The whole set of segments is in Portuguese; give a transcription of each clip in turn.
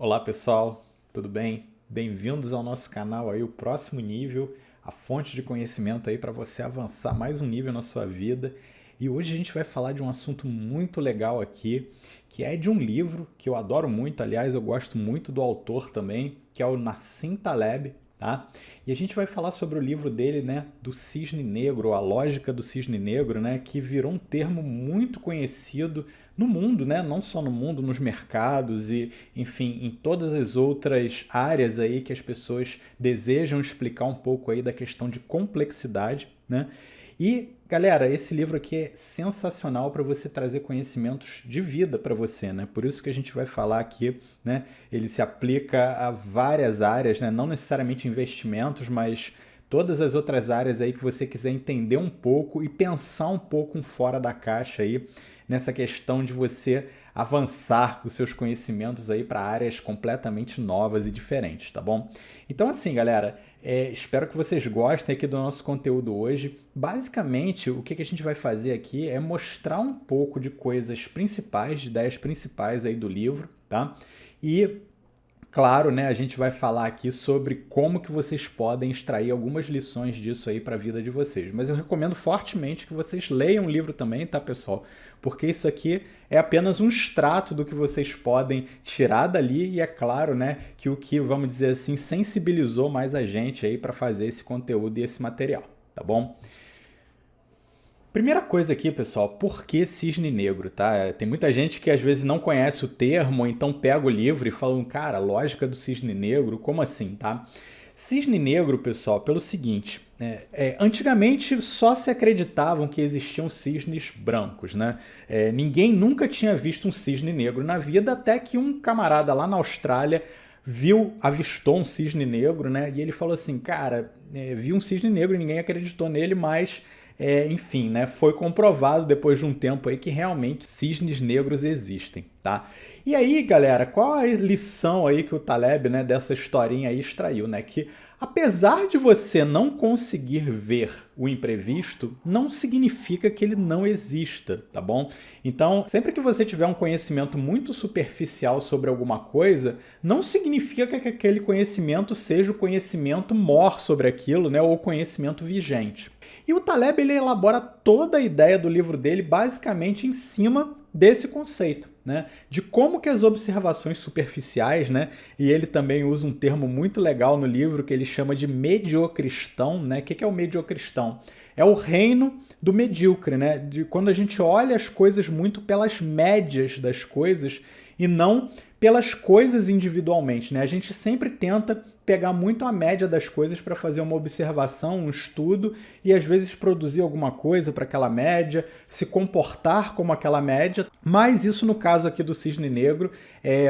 Olá pessoal, tudo bem? Bem-vindos ao nosso canal aí, o próximo nível, a fonte de conhecimento aí para você avançar mais um nível na sua vida. E hoje a gente vai falar de um assunto muito legal aqui, que é de um livro que eu adoro muito, aliás, eu gosto muito do autor também, que é o Nassim Taleb, tá? E a gente vai falar sobre o livro dele, né, do cisne negro, a lógica do cisne negro, né, que virou um termo muito conhecido no mundo, né, não só no mundo, nos mercados e, enfim, em todas as outras áreas aí que as pessoas desejam explicar um pouco aí da questão de complexidade, né? E, galera, esse livro aqui é sensacional para você trazer conhecimentos de vida para você, né? Por isso que a gente vai falar aqui, né? Ele se aplica a várias áreas, né? Não necessariamente investimentos, mas todas as outras áreas aí que você quiser entender um pouco e pensar um pouco fora da caixa aí, nessa questão de você avançar os seus conhecimentos aí para áreas completamente novas e diferentes, tá bom? Então assim, galera, espero que vocês gostem aqui do nosso conteúdo hoje. Basicamente, o que a gente vai fazer aqui é mostrar um pouco de coisas principais, de ideias principais aí do livro, tá? E claro, né, a gente vai falar aqui sobre como que vocês podem extrair algumas lições disso aí para a vida de vocês. Mas eu recomendo fortemente que vocês leiam o livro também, tá, pessoal? Porque isso aqui é apenas um extrato do que vocês podem tirar dali e é claro, né, que o que, vamos dizer assim, sensibilizou mais a gente aí para fazer esse conteúdo e esse material, tá bom? Primeira coisa aqui, pessoal, por que cisne negro, tá? Tem muita gente que às vezes não conhece o termo, ou então pega o livro e fala, cara, lógica do cisne negro, como assim, tá? Cisne negro, pessoal, pelo seguinte, antigamente só se acreditavam que existiam cisnes brancos, né? Ninguém nunca tinha visto um cisne negro na vida, até que um camarada lá na Austrália avistou um cisne negro, né? E ele falou assim, cara, vi um cisne negro e ninguém acreditou nele, mas enfim, né, foi comprovado depois de um tempo aí que realmente cisnes negros existem, tá? E aí, galera, qual a lição aí que o Taleb, né, dessa historinha aí extraiu, né? Que apesar de você não conseguir ver o imprevisto, não significa que ele não exista, tá bom? Então, sempre que você tiver um conhecimento muito superficial sobre alguma coisa, não significa que aquele conhecimento seja o conhecimento mor sobre aquilo, né, ou o conhecimento vigente. E o Taleb ele elabora toda a ideia do livro dele basicamente em cima desse conceito, né? De como que as observações superficiais, né? E ele também usa um termo muito legal no livro que ele chama de mediocristão, né? O que é o mediocristão? É o reino do medíocre, né? De quando a gente olha as coisas muito pelas médias das coisas e não pelas coisas individualmente, né? A gente sempre tenta pegar muito a média das coisas para fazer uma observação, um estudo e às vezes produzir alguma coisa para aquela média, se comportar como aquela média, mas isso no caso aqui do cisne negro,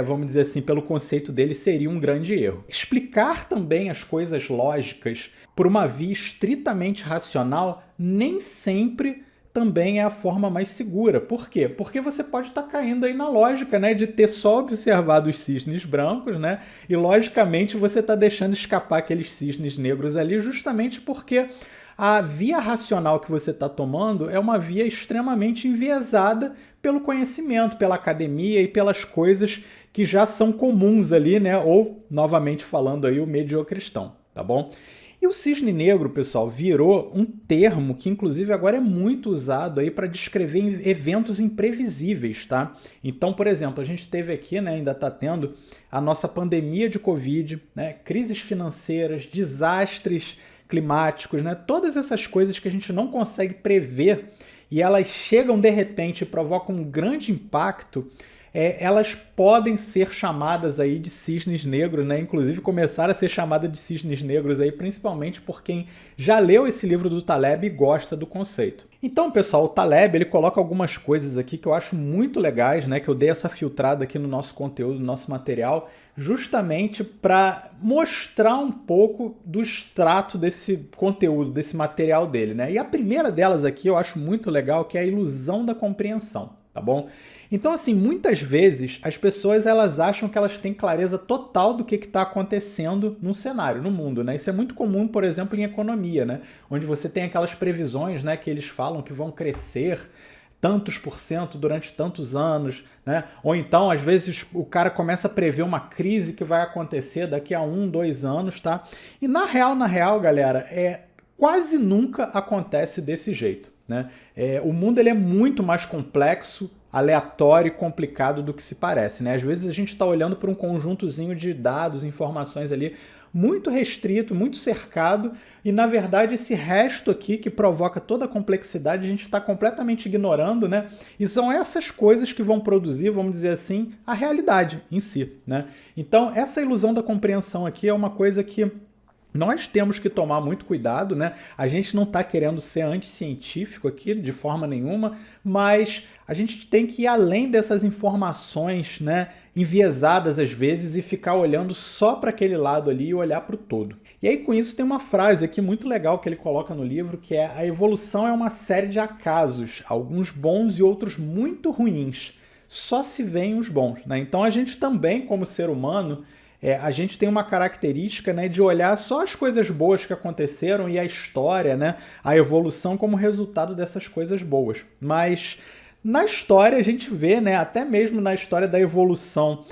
vamos dizer assim, pelo conceito dele, seria um grande erro. Explicar também as coisas lógicas por uma via estritamente racional nem sempre também é a forma mais segura. Por quê? Porque você pode estar caindo aí na lógica, né, de ter só observado os cisnes brancos, né, e logicamente você está deixando escapar aqueles cisnes negros ali justamente porque a via racional que você está tomando é uma via extremamente enviesada pelo conhecimento, pela academia e pelas coisas que já são comuns ali, né, ou, novamente falando aí, o mediocristão, tá bom? E o cisne negro, pessoal, virou um termo que, inclusive, agora é muito usado aí para descrever eventos imprevisíveis, tá? Então, por exemplo, a gente teve aqui, né, ainda está tendo a nossa pandemia de Covid, né, crises financeiras, desastres climáticos, né, todas essas coisas que a gente não consegue prever e elas chegam de repente e provocam um grande impacto. Elas podem ser chamadas aí de cisnes negros, né? Inclusive começaram a ser chamadas de cisnes negros aí, principalmente por quem já leu esse livro do Taleb e gosta do conceito. Então, pessoal, o Taleb ele coloca algumas coisas aqui que eu acho muito legais, né? Que eu dei essa filtrada aqui no nosso conteúdo, no nosso material, justamente para mostrar um pouco do extrato desse conteúdo, desse material dele, né? E a primeira delas aqui eu acho muito legal, que é a ilusão da compreensão, tá bom? Então, assim, muitas vezes as pessoas elas acham que elas têm clareza total do que está acontecendo num cenário, no mundo, né? Isso é muito comum, por exemplo, em economia, né? Onde você tem aquelas previsões, né, que eles falam que vão crescer tantos por cento durante tantos anos, né? Ou então, às vezes, o cara começa a prever uma crise que vai acontecer daqui a 1, 2 anos, tá? E na real, galera, quase nunca acontece desse jeito, né? O mundo ele é muito mais complexo, aleatório e complicado do que se parece, né? Às vezes a gente está olhando para um conjuntozinho de dados, informações ali muito restrito, muito cercado, e na verdade esse resto aqui que provoca toda a complexidade a gente está completamente ignorando, né? E são essas coisas que vão produzir, vamos dizer assim, a realidade em si, né? Então essa ilusão da compreensão aqui é uma coisa que nós temos que tomar muito cuidado, né? A gente não está querendo ser anticientífico aqui de forma nenhuma, mas a gente tem que ir além dessas informações, né, enviesadas às vezes e ficar olhando só para aquele lado ali e olhar para o todo. E aí com isso tem uma frase aqui muito legal que ele coloca no livro, que é: a evolução é uma série de acasos, alguns bons e outros muito ruins. Só se veem os bons, né? Então a gente também, como ser humano, a gente tem uma característica, né, de olhar só as coisas boas que aconteceram e a história, né, a evolução como resultado dessas coisas boas. Mas na história a gente vê, né, até mesmo na história da evolução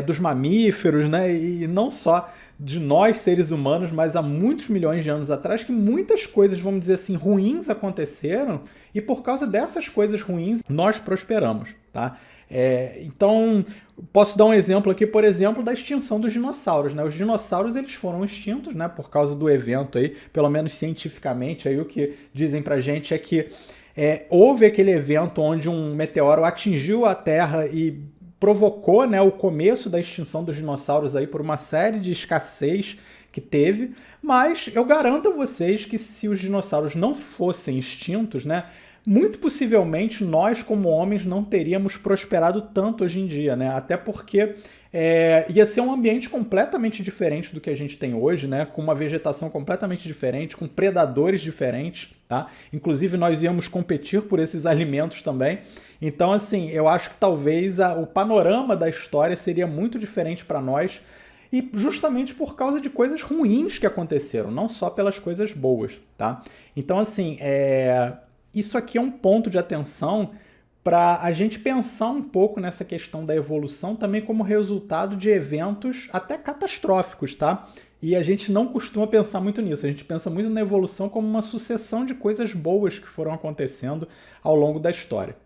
dos mamíferos, né, e não só de nós seres humanos, mas há muitos milhões de anos atrás, que muitas coisas, vamos dizer assim, ruins aconteceram e por causa dessas coisas ruins nós prosperamos, tá? Então, posso dar um exemplo aqui, por exemplo, da extinção dos dinossauros, né? Os dinossauros eles foram extintos, né, por causa do evento aí, pelo menos cientificamente, aí o que dizem pra gente é que houve aquele evento onde um meteoro atingiu a Terra e provocou, né, o começo da extinção dos dinossauros aí por uma série de escassez que teve, mas eu garanto a vocês que se os dinossauros não fossem extintos, né, muito possivelmente nós, como homens, não teríamos prosperado tanto hoje em dia, né? Até porque ia ser um ambiente completamente diferente do que a gente tem hoje, né? Com uma vegetação completamente diferente, com predadores diferentes, tá? Inclusive, nós íamos competir por esses alimentos também. Então, assim, eu acho que talvez o panorama da história seria muito diferente para nós, e justamente por causa de coisas ruins que aconteceram, não só pelas coisas boas, tá? Então, assim, isso aqui é um ponto de atenção para a gente pensar um pouco nessa questão da evolução também como resultado de eventos até catastróficos, tá? E a gente não costuma pensar muito nisso, a gente pensa muito na evolução como uma sucessão de coisas boas que foram acontecendo ao longo da história.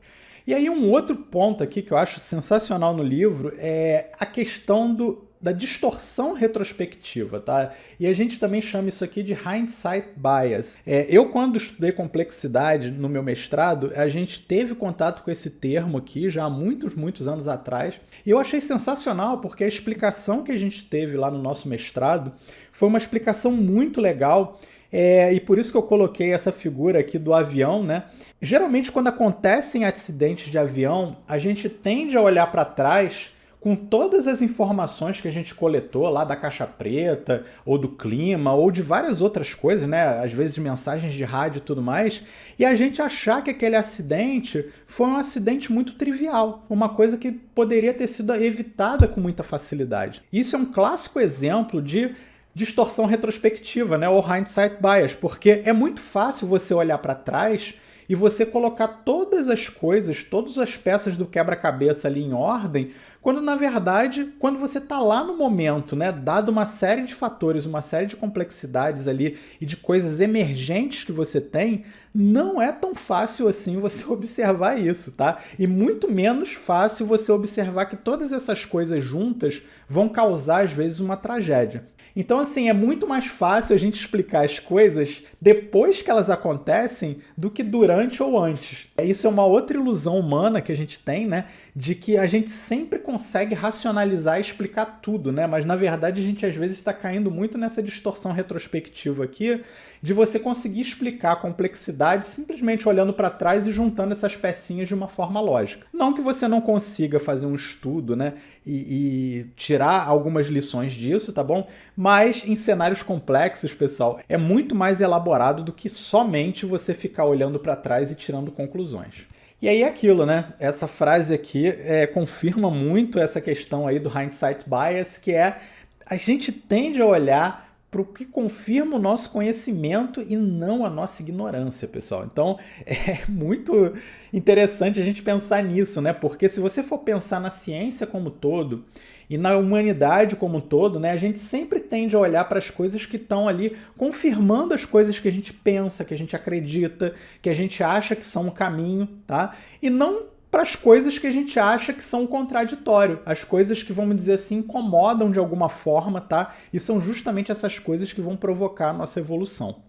E aí um outro ponto aqui que eu acho sensacional no livro é a questão da distorção retrospectiva, tá? E a gente também chama isso aqui de hindsight bias. Eu, quando estudei complexidade no meu mestrado, a gente teve contato com esse termo aqui já há muitos anos atrás, e eu achei sensacional porque a explicação que a gente teve lá no nosso mestrado foi uma explicação muito legal. E por isso que eu coloquei essa figura aqui do avião, né? Geralmente, quando acontecem acidentes de avião, a gente tende a olhar para trás com todas as informações que a gente coletou lá da caixa preta, ou do clima, ou de várias outras coisas, né? Às vezes mensagens de rádio e tudo mais, e a gente achar que aquele acidente foi um acidente muito trivial, uma coisa que poderia ter sido evitada com muita facilidade. Isso é um clássico exemplo de distorção retrospectiva, né? Ou hindsight bias, porque é muito fácil você olhar para trás e você colocar todas as coisas, todas as peças do quebra-cabeça ali em ordem, quando na verdade, quando você está lá no momento, né, dado uma série de fatores, uma série de complexidades ali e de coisas emergentes que você tem, não é tão fácil assim você observar isso, tá? E muito menos fácil você observar que todas essas coisas juntas vão causar, às vezes, uma tragédia. Então, assim, é muito mais fácil a gente explicar as coisas depois que elas acontecem do que durante ou antes. Isso é uma outra ilusão humana que a gente tem, né? De que a gente sempre consegue racionalizar e explicar tudo, né? Mas, na verdade, a gente às vezes está caindo muito nessa distorção retrospectiva aqui, de você conseguir explicar a complexidade simplesmente olhando para trás e juntando essas pecinhas de uma forma lógica. Não que você não consiga fazer um estudo, né? E tirar algumas lições disso, tá bom? Mas em cenários complexos, pessoal, é muito mais elaborado do que somente você ficar olhando para trás e tirando conclusões. E aí é aquilo, né? Essa frase aqui confirma muito essa questão aí do hindsight bias, que é a gente tende a olhar para o que confirma o nosso conhecimento e não a nossa ignorância, pessoal. Então, é muito interessante a gente pensar nisso, né? Porque se você for pensar na ciência como um todo e na humanidade como um todo, né, a gente sempre tende a olhar para as coisas que estão ali confirmando as coisas que a gente pensa, que a gente acredita, que a gente acha que são o caminho, tá? E não para as coisas que a gente acha que são o contraditório, as coisas que, vamos dizer assim, incomodam de alguma forma, tá? E são justamente essas coisas que vão provocar a nossa evolução.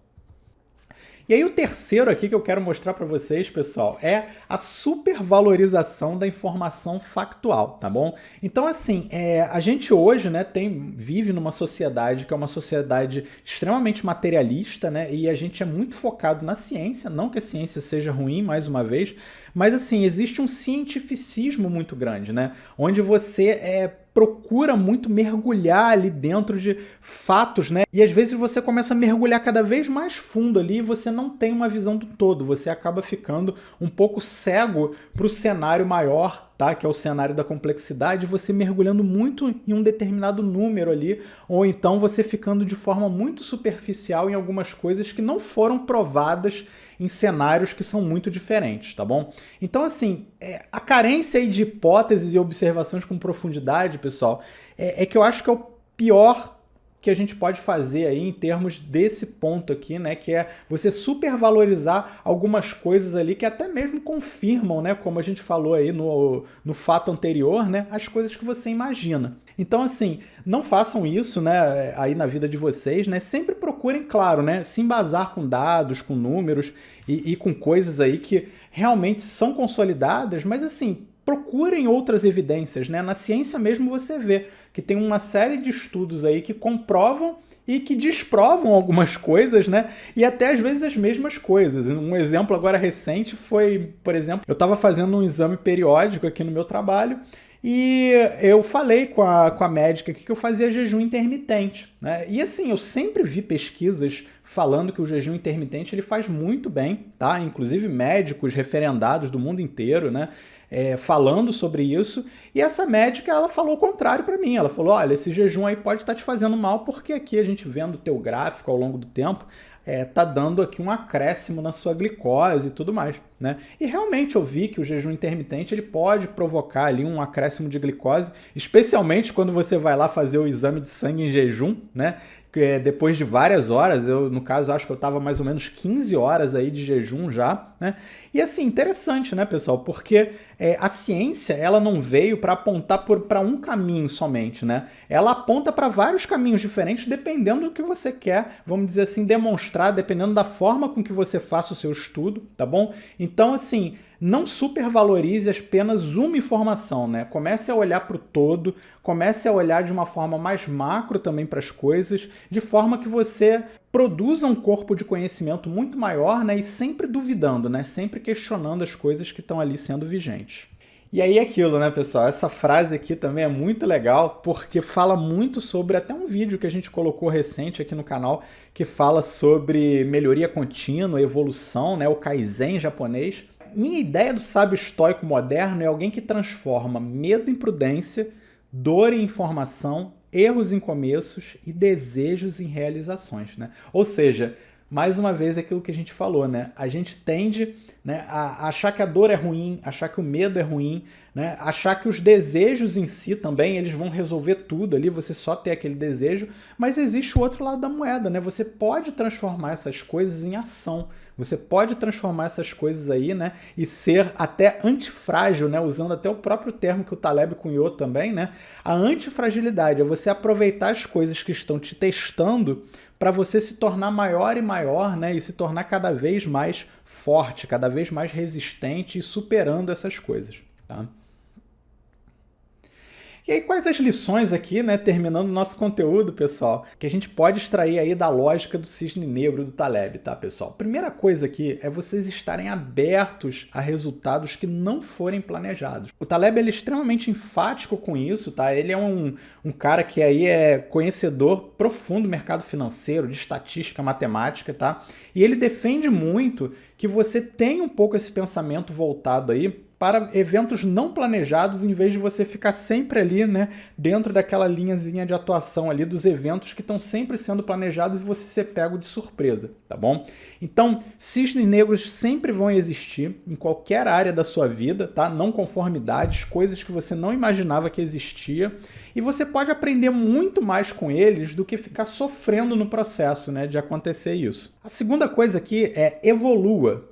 E aí o terceiro aqui que eu quero mostrar para vocês, pessoal, é a supervalorização da informação factual, tá bom? Então, assim, a gente hoje, né, vive numa sociedade que é uma sociedade extremamente materialista, né, e a gente é muito focado na ciência, não que a ciência seja ruim, mais uma vez, mas, assim, existe um cientificismo muito grande, né, onde você procura muito mergulhar ali dentro de fatos, né? E às vezes você começa a mergulhar cada vez mais fundo ali e você não tem uma visão do todo, você acaba ficando um pouco cego para o cenário maior, tá? Que é o cenário da complexidade, você mergulhando muito em um determinado número ali, ou então você ficando de forma muito superficial em algumas coisas que não foram provadas em cenários que são muito diferentes, tá bom? Então, assim, a carência aí de hipóteses e observações com profundidade, pessoal, é que eu acho que é o pior que a gente pode fazer aí em termos desse ponto aqui, né, que é você supervalorizar algumas coisas ali que até mesmo confirmam, né, como a gente falou aí no fato anterior, né, as coisas que você imagina. Então, assim, não façam isso, né, aí na vida de vocês, né, sempre procurem, claro, né, se embasar com dados, com números e com coisas aí que realmente são consolidadas, mas assim, procurem outras evidências, né? Na ciência mesmo você vê que tem uma série de estudos aí que comprovam e que desprovam algumas coisas, né? E até às vezes as mesmas coisas. Um exemplo agora recente foi, por exemplo, eu estava fazendo um exame periódico aqui no meu trabalho e eu falei com a médica que eu fazia jejum intermitente, né? E assim, eu sempre vi pesquisas falando que o jejum intermitente ele faz muito bem, tá? Inclusive médicos referendados do mundo inteiro, né? Falando sobre isso, e essa médica ela falou o contrário para mim, ela falou, olha, esse jejum aí pode estar te fazendo mal porque aqui a gente vendo o teu gráfico ao longo do tempo, tá dando aqui um acréscimo na sua glicose e tudo mais, né? E realmente eu vi que o jejum intermitente ele pode provocar ali um acréscimo de glicose, especialmente quando você vai lá fazer o exame de sangue em jejum, né? Depois de várias horas, no caso, acho que eu estava mais ou menos 15 horas aí de jejum já, né? E assim, interessante, né, pessoal? Porque a ciência, ela não veio para apontar para um caminho somente, né? Ela aponta para vários caminhos diferentes, dependendo do que você quer, vamos dizer assim, demonstrar, dependendo da forma com que você faça o seu estudo, tá bom? Então, assim, não supervalorize apenas uma informação, né? Comece a olhar para o todo, comece a olhar de uma forma mais macro também para as coisas, de forma que você produza um corpo de conhecimento muito maior, né? E sempre duvidando, né? Sempre questionando as coisas que estão ali sendo vigentes. E aí aquilo, né, pessoal? Essa frase aqui também é muito legal, porque fala muito sobre até um vídeo que a gente colocou recente aqui no canal, que fala sobre melhoria contínua, evolução, né? O Kaizen japonês. Minha ideia do sábio estoico moderno é alguém que transforma medo em prudência, dor em informação, erros em começos e desejos em realizações, né? Ou seja, mais uma vez aquilo que a gente falou, né? A gente tende, né, a achar que a dor é ruim, achar que o medo é ruim, né? Achar que os desejos em si também, eles vão resolver tudo ali, você só ter aquele desejo, mas existe o outro lado da moeda, né? Você pode transformar essas coisas em ação, você pode transformar essas coisas aí, né, e ser até antifrágil, né, usando até o próprio termo que o Taleb cunhou também, né? A antifragilidade é você aproveitar as coisas que estão te testando para você se tornar maior e maior, né, e se tornar cada vez mais forte, cada vez mais resistente e superando essas coisas, tá? E aí, quais as lições aqui, né, terminando o nosso conteúdo, pessoal, que a gente pode extrair aí da lógica do cisne negro do Taleb, tá, pessoal? Primeira coisa aqui é vocês estarem abertos a resultados que não forem planejados. O Taleb, ele é extremamente enfático com isso, tá? Ele é um cara que aí é conhecedor profundo do mercado financeiro, de estatística, matemática, tá? E ele defende muito que você tenha um pouco esse pensamento voltado aí para eventos não planejados, em vez de você ficar sempre ali, né, dentro daquela linhazinha de atuação ali dos eventos que estão sempre sendo planejados e você ser pego de surpresa, tá bom? Então, cisnes negros sempre vão existir em qualquer área da sua vida, tá? Não conformidades, coisas que você não imaginava que existia, e você pode aprender muito mais com eles do que ficar sofrendo no processo, né, de acontecer isso. A segunda coisa aqui é evolua.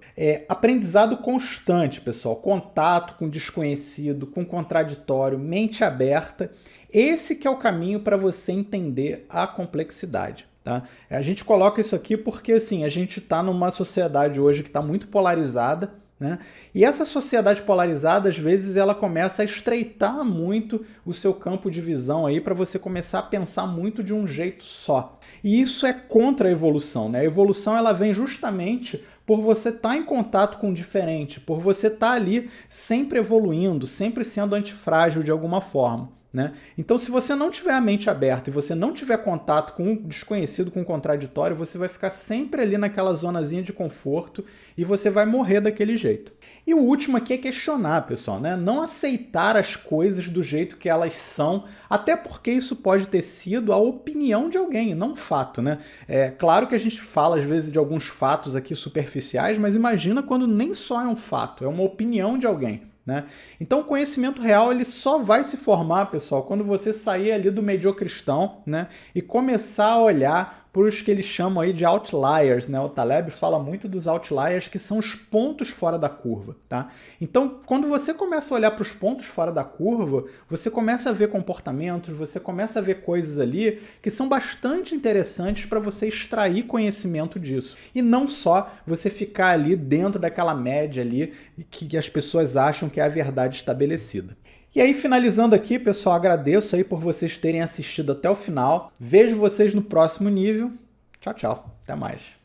Aprendizado constante, pessoal. Contato com desconhecido, com contraditório, mente aberta. Esse que é o caminho para você entender a complexidade. Tá? A gente coloca isso aqui porque assim, a gente está numa sociedade hoje que está muito polarizada, né? E essa sociedade polarizada, às vezes, ela começa a estreitar muito o seu campo de visão aí para você começar a pensar muito de um jeito só. E isso é contra a evolução, né? A evolução ela vem justamente por você estar em contato com o diferente, por você estar ali sempre evoluindo, sempre sendo antifrágil de alguma forma. Né? Então, se você não tiver a mente aberta e você não tiver contato com o desconhecido, com o contraditório, você vai ficar sempre ali naquela zonazinha de conforto e você vai morrer daquele jeito. E o último aqui é questionar, pessoal, né? Não aceitar as coisas do jeito que elas são, até porque isso pode ter sido a opinião de alguém, não um fato, né? É claro que a gente fala às vezes de alguns fatos aqui superficiais, mas imagina quando nem só é um fato, é uma opinião de alguém. Né? Então o conhecimento real ele só vai se formar, pessoal, quando você sair ali do mediocristão, né, e começar a olhar para os que eles chamam aí de outliers, né? O Taleb fala muito dos outliers, que são os pontos fora da curva, tá? Então, quando você começa a olhar para os pontos fora da curva, você começa a ver comportamentos, você começa a ver coisas ali que são bastante interessantes para você extrair conhecimento disso. E não só você ficar ali dentro daquela média ali que as pessoas acham que é a verdade estabelecida. E aí, finalizando aqui, pessoal, agradeço aí por vocês terem assistido até o final. Vejo vocês no próximo nível. Tchau, tchau. Até mais.